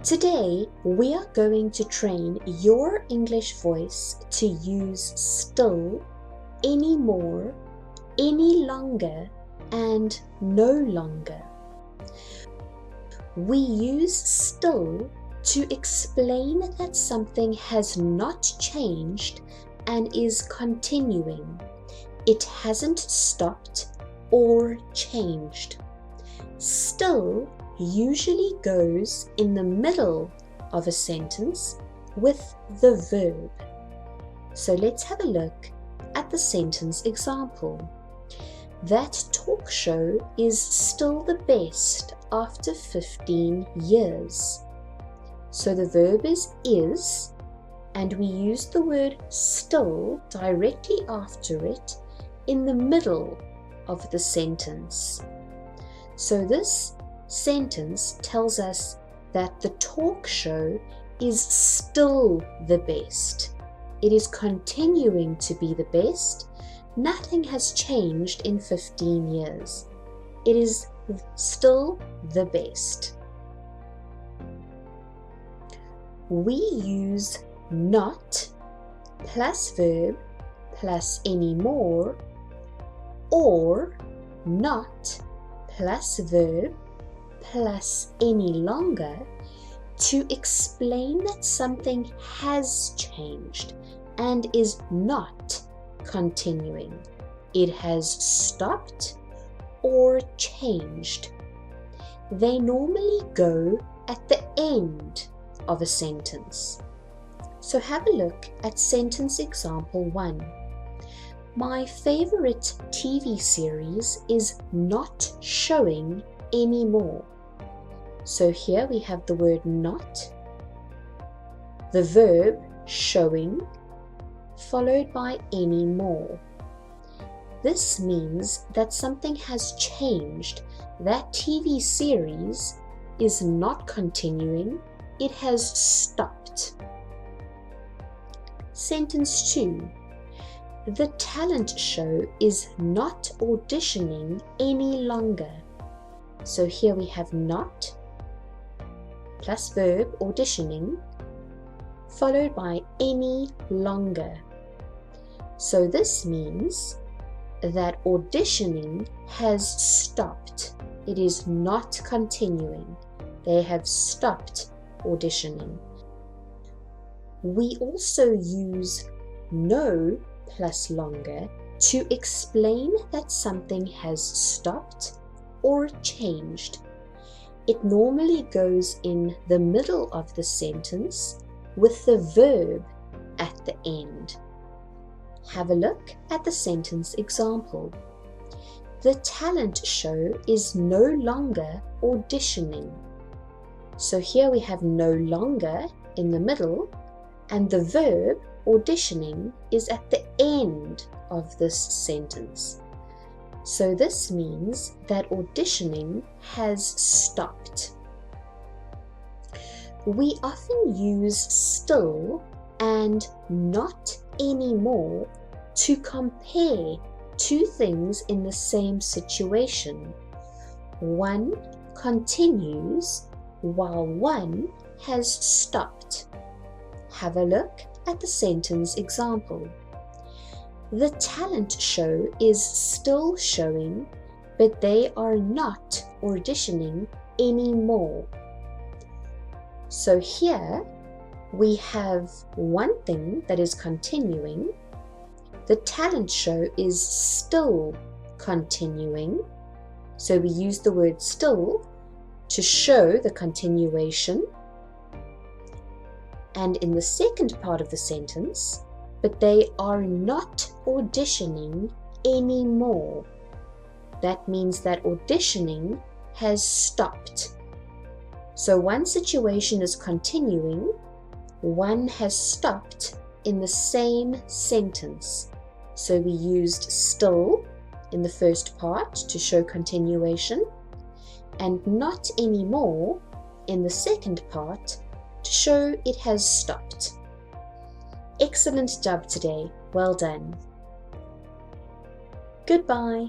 Today, we are going to train your English voice to use still, anymore, any longer, and no longer. We use still to explain that something has not changed and is continuing. It hasn't stopped or changed. Still usually goes in the middle of a sentence with the verb. So let's have a look at the sentence example. That talk show is still the best after 15 years. So the verb is, and we use the word still directly after it in the middle of the sentence. So this sentence tells us that the talk show is still the best. It is continuing to be the best. Nothing has changed in 15 years. It is still the best. We use not plus verb plus anymore, or not plus verb plus any longer to explain that something has changed and is not continuing. It has stopped or changed. They normally go at the end of a sentence. So have a look at sentence example 1. My favorite TV series is not showing anymore. So here we have the word not, the verb showing, followed by anymore. This means that something has changed. That TV series is not continuing, it has stopped. Sentence 2. The talent show is not auditioning any longer. So here we have not plus verb auditioning, followed by any longer. So this means that auditioning has stopped. It is not continuing. They have stopped auditioning. We also use no plus longer to explain that something has stopped or changed. It normally goes in the middle of the sentence with the verb at the end. Have a look at the sentence example. The talent show is no longer auditioning. So here we have no longer in the middle, and the verb auditioning is at the end of this sentence. So this means that auditioning has stopped. We often use still and not anymore to compare two things in the same situation. One continues while one has stopped. Have a look at the sentence example. The talent show is still showing, but they are not auditioning anymore. So here we have one thing that is continuing. The talent show is still continuing. So we use the word still to show the continuation. And in the second part of the sentence, but they are not auditioning anymore. That means that auditioning has stopped. So one situation is continuing, one has stopped in the same sentence. So we used still in the first part to show continuation, and not anymore in the second part to show it has stopped. Excellent job today. Well done. Goodbye.